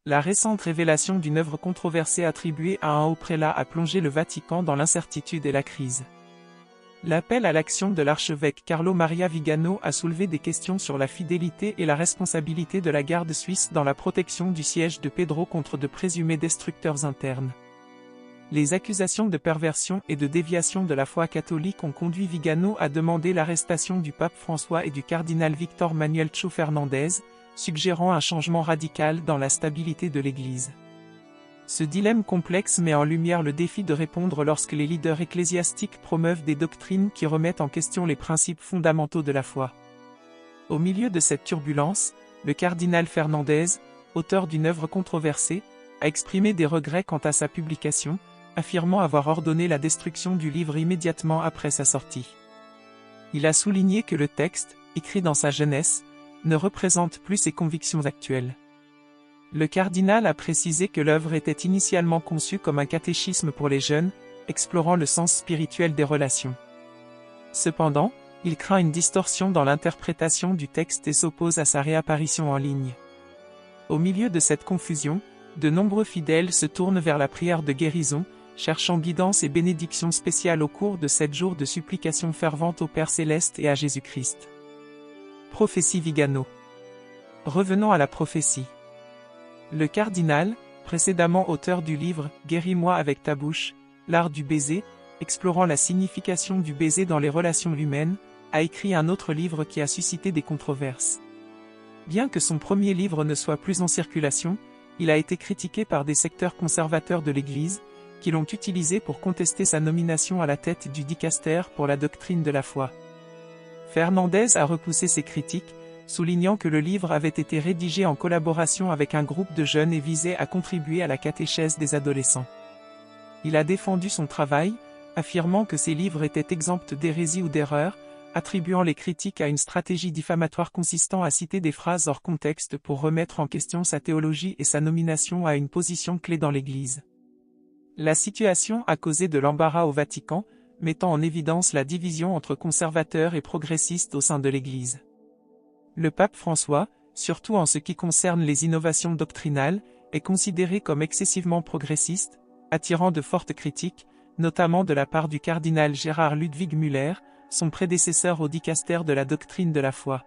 La récente révélation d'une œuvre controversée attribuée à un haut prélat a plongé le Vatican dans l'incertitude et la crise. L'appel à l'action de l'archevêque Carlo Maria Vigano a soulevé des questions sur la fidélité et la responsabilité de la garde suisse dans la protection du siège de Pedro contre de présumés destructeurs internes. Les accusations de perversion et de déviation de la foi catholique ont conduit Vigano à demander l'arrestation du pape François et du cardinal Victor Manuel Cho Fernandez, suggérant un changement radical dans la stabilité de l'Église. Ce dilemme complexe met en lumière le défi de répondre lorsque les leaders ecclésiastiques promeuvent des doctrines qui remettent en question les principes fondamentaux de la foi. Au milieu de cette turbulence, le cardinal Fernandez, auteur d'une œuvre controversée, a exprimé des regrets quant à sa publication, affirmant avoir ordonné la destruction du livre immédiatement après sa sortie. Il a souligné que le texte, écrit dans sa jeunesse, ne représente plus ses convictions actuelles. Le cardinal a précisé que l'œuvre était initialement conçue comme un catéchisme pour les jeunes, explorant le sens spirituel des relations. Cependant, il craint une distorsion dans l'interprétation du texte et s'oppose à sa réapparition en ligne. Au milieu de cette confusion, de nombreux fidèles se tournent vers la prière de guérison, cherchant guidance et bénédiction spéciale au cours de 7 jours de supplication fervente au Père Céleste et à Jésus-Christ. Prophétie Vigano. Revenons à la prophétie. Le cardinal, précédemment auteur du livre « Guéris-moi avec ta bouche, l'art du baiser », explorant la signification du baiser dans les relations humaines, a écrit un autre livre qui a suscité des controverses. Bien que son premier livre ne soit plus en circulation, il a été critiqué par des secteurs conservateurs de l'Église, qui l'ont utilisé pour contester sa nomination à la tête du dicaster pour la doctrine de la foi. Fernandez a repoussé ces critiques, soulignant que le livre avait été rédigé en collaboration avec un groupe de jeunes et visait à contribuer à la catéchèse des adolescents. Il a défendu son travail, affirmant que ses livres étaient exempts d'hérésie ou d'erreur, attribuant les critiques à une stratégie diffamatoire consistant à citer des phrases hors contexte pour remettre en question sa théologie et sa nomination à une position clé dans l'Église. La situation a causé de l'embarras au Vatican, mettant en évidence la division entre conservateurs et progressistes au sein de l'Église. Le pape François, surtout en ce qui concerne les innovations doctrinales, est considéré comme excessivement progressiste, attirant de fortes critiques, notamment de la part du cardinal Gérard Ludwig Müller, son prédécesseur au dicaster de la doctrine de la foi.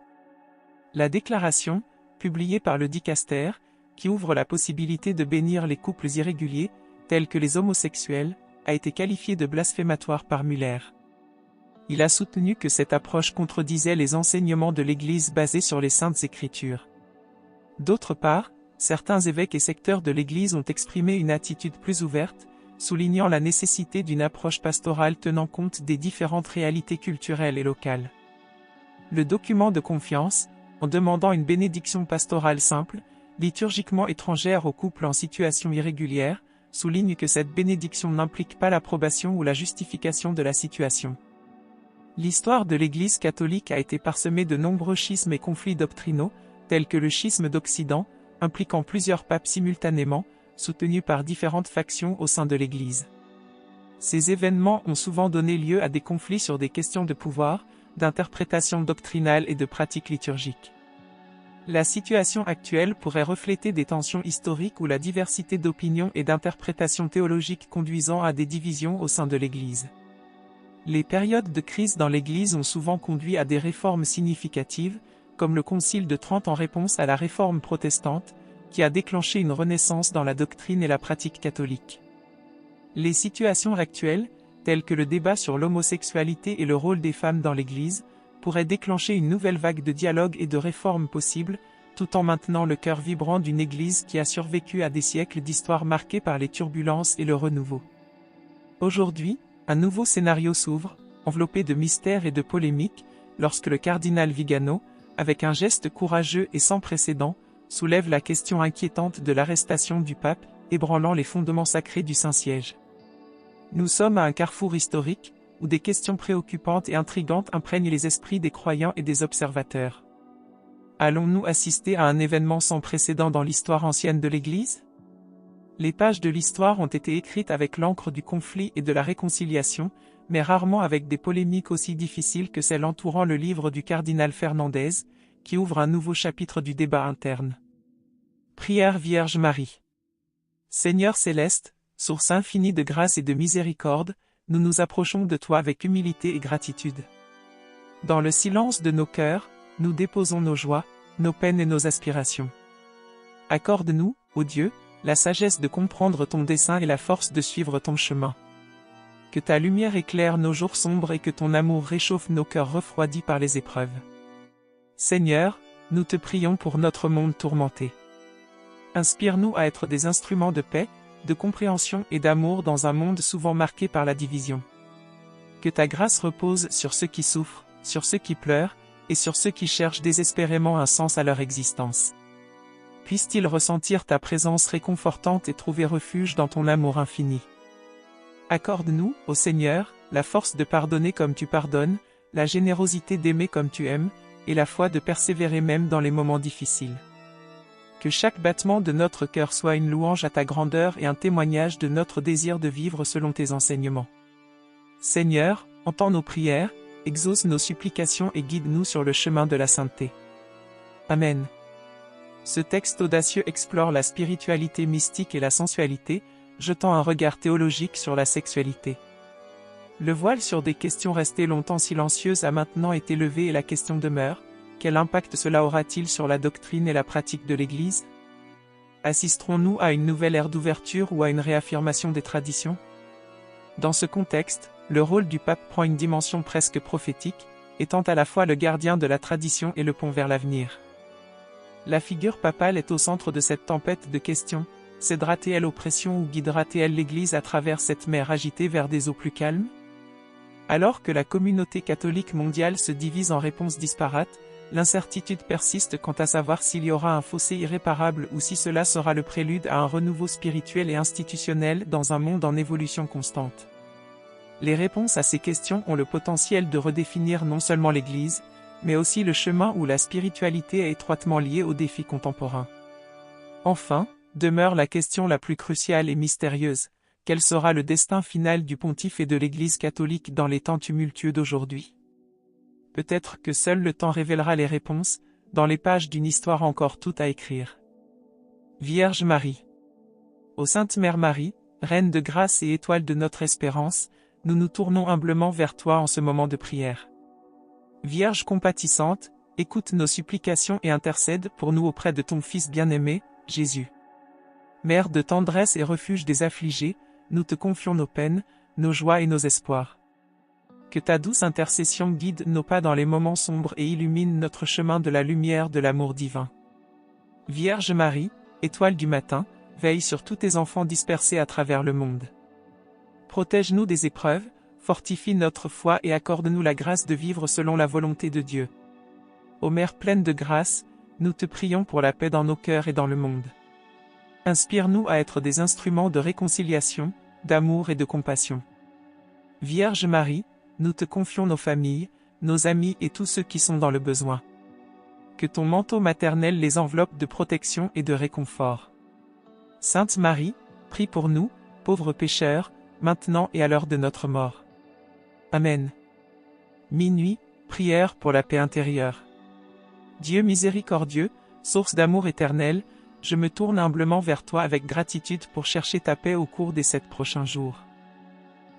La déclaration, publiée par le dicaster, qui ouvre la possibilité de bénir les couples irréguliers, tels que les homosexuels, a été qualifiée de blasphématoire par Müller. Il a soutenu que cette approche contredisait les enseignements de l'Église basés sur les Saintes Écritures. D'autre part, certains évêques et secteurs de l'Église ont exprimé une attitude plus ouverte, soulignant la nécessité d'une approche pastorale tenant compte des différentes réalités culturelles et locales. Le document de confiance, en demandant une bénédiction pastorale simple, liturgiquement étrangère aux couples en situation irrégulière, souligne que cette bénédiction n'implique pas l'approbation ou la justification de la situation. L'histoire de l'Église catholique a été parsemée de nombreux schismes et conflits doctrinaux, tels que le schisme d'Occident, impliquant plusieurs papes simultanément, soutenus par différentes factions au sein de l'Église. Ces événements ont souvent donné lieu à des conflits sur des questions de pouvoir, d'interprétation doctrinale et de pratique liturgique. La situation actuelle pourrait refléter des tensions historiques ou la diversité d'opinions et d'interprétations théologiques conduisant à des divisions au sein de l'Église. Les périodes de crise dans l'Église ont souvent conduit à des réformes significatives, comme le Concile de Trente en réponse à la Réforme protestante, qui a déclenché une renaissance dans la doctrine et la pratique catholique. Les situations actuelles, telles que le débat sur l'homosexualité et le rôle des femmes dans l'Église, pourraient déclencher une nouvelle vague de dialogue et de réformes possibles, tout en maintenant le cœur vibrant d'une Église qui a survécu à des siècles d'histoire marqués par les turbulences et le renouveau. Aujourd'hui, un nouveau scénario s'ouvre, enveloppé de mystères et de polémiques, lorsque le cardinal Vigano, avec un geste courageux et sans précédent, soulève la question inquiétante de l'arrestation du pape, ébranlant les fondements sacrés du Saint-Siège. Nous sommes à un carrefour historique, où des questions préoccupantes et intrigantes imprègnent les esprits des croyants et des observateurs. Allons-nous assister à un événement sans précédent dans l'histoire ancienne de l'Église? Les pages de l'histoire ont été écrites avec l'encre du conflit et de la réconciliation, mais rarement avec des polémiques aussi difficiles que celles entourant le livre du cardinal Fernandez, qui ouvre un nouveau chapitre du débat interne. Prière Vierge Marie. Seigneur céleste, source infinie de grâce et de miséricorde, nous nous approchons de toi avec humilité et gratitude. Dans le silence de nos cœurs, nous déposons nos joies, nos peines et nos aspirations. Accorde-nous, ô Dieu, la sagesse de comprendre ton dessein et la force de suivre ton chemin. Que ta lumière éclaire nos jours sombres et que ton amour réchauffe nos cœurs refroidis par les épreuves. Seigneur, nous te prions pour notre monde tourmenté. Inspire-nous à être des instruments de paix, de compréhension et d'amour dans un monde souvent marqué par la division. Que ta grâce repose sur ceux qui souffrent, sur ceux qui pleurent, et sur ceux qui cherchent désespérément un sens à leur existence. Puissent-ils ressentir ta présence réconfortante et trouver refuge dans ton amour infini. Accorde-nous, ô Seigneur, la force de pardonner comme tu pardonnes, la générosité d'aimer comme tu aimes, et la foi de persévérer même dans les moments difficiles. Que chaque battement de notre cœur soit une louange à ta grandeur et un témoignage de notre désir de vivre selon tes enseignements. Seigneur, entends nos prières, exauce nos supplications et guide-nous sur le chemin de la sainteté. Amen. Ce texte audacieux explore la spiritualité mystique et la sensualité, jetant un regard théologique sur la sexualité. Le voile sur des questions restées longtemps silencieuses a maintenant été levé et la question demeure: quel impact cela aura-t-il sur la doctrine et la pratique de l'Église? Assisterons-nous à une nouvelle ère d'ouverture ou à une réaffirmation des traditions? Dans ce contexte, le rôle du pape prend une dimension presque prophétique, étant à la fois le gardien de la tradition et le pont vers l'avenir. La figure papale est au centre de cette tempête de questions. Cédera-t-elle aux pressions ou guidera-t-elle l'Église à travers cette mer agitée vers des eaux plus calmes? Alors que la communauté catholique mondiale se divise en réponses disparates, l'incertitude persiste quant à savoir s'il y aura un fossé irréparable ou si cela sera le prélude à un renouveau spirituel et institutionnel dans un monde en évolution constante. Les réponses à ces questions ont le potentiel de redéfinir non seulement l'Église, mais aussi le chemin où la spiritualité est étroitement liée aux défis contemporains. Enfin, demeure la question la plus cruciale et mystérieuse: quel sera le destin final du pontife et de l'Église catholique dans les temps tumultueux d'aujourd'hui? Peut-être que seul le temps révélera les réponses, dans les pages d'une histoire encore toute à écrire. Vierge Marie. Ô Sainte Mère Marie, Reine de grâce et étoile de notre espérance, nous nous tournons humblement vers toi en ce moment de prière. Vierge compatissante, écoute nos supplications et intercède pour nous auprès de ton Fils bien-aimé, Jésus. Mère de tendresse et refuge des affligés, nous te confions nos peines, nos joies et nos espoirs. Que ta douce intercession guide nos pas dans les moments sombres et illumine notre chemin de la lumière de l'amour divin. Vierge Marie, étoile du matin, veille sur tous tes enfants dispersés à travers le monde. Protège-nous des épreuves, fortifie notre foi et accorde-nous la grâce de vivre selon la volonté de Dieu. Ô Mère pleine de grâce, nous te prions pour la paix dans nos cœurs et dans le monde. Inspire-nous à être des instruments de réconciliation, d'amour et de compassion. Vierge Marie, nous te confions nos familles, nos amis et tous ceux qui sont dans le besoin. Que ton manteau maternel les enveloppe de protection et de réconfort. Sainte Marie, prie pour nous, pauvres pécheurs, maintenant et à l'heure de notre mort. Amen. Minuit, prière pour la paix intérieure. Dieu miséricordieux, source d'amour éternel, je me tourne humblement vers toi avec gratitude pour chercher ta paix au cours des 7 prochains jours.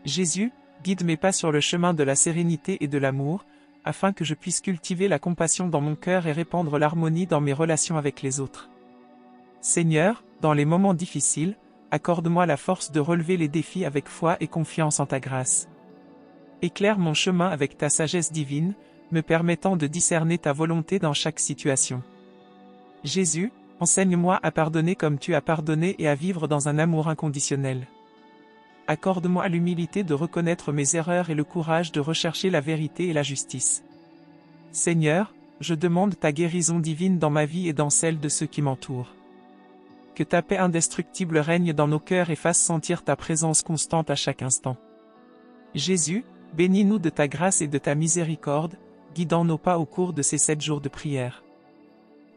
Jésus, guide mes pas sur le chemin de la sérénité et de l'amour, afin que je puisse cultiver la compassion dans mon cœur et répandre l'harmonie dans mes relations avec les autres. Seigneur, dans les moments difficiles, accorde-moi la force de relever les défis avec foi et confiance en ta grâce. Éclaire mon chemin avec ta sagesse divine, me permettant de discerner ta volonté dans chaque situation. Jésus, enseigne-moi à pardonner comme tu as pardonné et à vivre dans un amour inconditionnel. Accorde-moi l'humilité de reconnaître mes erreurs et le courage de rechercher la vérité et la justice. Seigneur, je demande ta guérison divine dans ma vie et dans celle de ceux qui m'entourent. Que ta paix indestructible règne dans nos cœurs et fasse sentir ta présence constante à chaque instant. Jésus, bénis-nous de ta grâce et de ta miséricorde, guidant nos pas au cours de ces 7 jours de prière.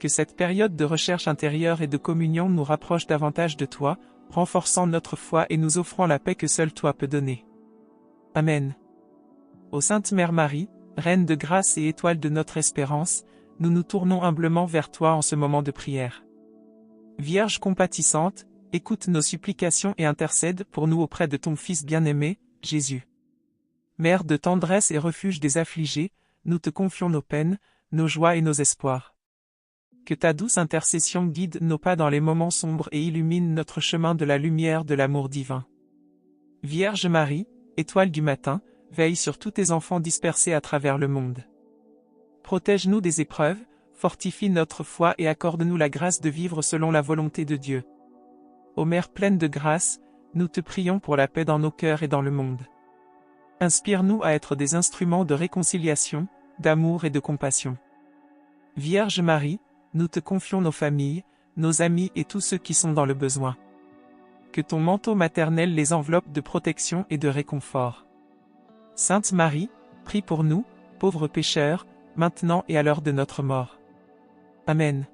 Que cette période de recherche intérieure et de communion nous rapproche davantage de toi, renforçant notre foi et nous offrant la paix que seul toi peux donner. Amen. Ô Sainte Mère Marie, Reine de grâce et étoile de notre espérance, nous nous tournons humblement vers toi en ce moment de prière. Vierge compatissante, écoute nos supplications et intercède pour nous auprès de ton Fils bien-aimé, Jésus. Mère de tendresse et refuge des affligés, nous te confions nos peines, nos joies et nos espoirs. Que ta douce intercession guide nos pas dans les moments sombres et illumine notre chemin de la lumière de l'amour divin. Vierge Marie, étoile du matin, veille sur tous tes enfants dispersés à travers le monde. Protège-nous des épreuves, fortifie notre foi et accorde-nous la grâce de vivre selon la volonté de Dieu. Ô Mère pleine de grâce, nous te prions pour la paix dans nos cœurs et dans le monde. Inspire-nous à être des instruments de réconciliation, d'amour et de compassion. Vierge Marie, nous te confions nos familles, nos amis et tous ceux qui sont dans le besoin. Que ton manteau maternel les enveloppe de protection et de réconfort. Sainte Marie, prie pour nous, pauvres pécheurs, maintenant et à l'heure de notre mort. Amen.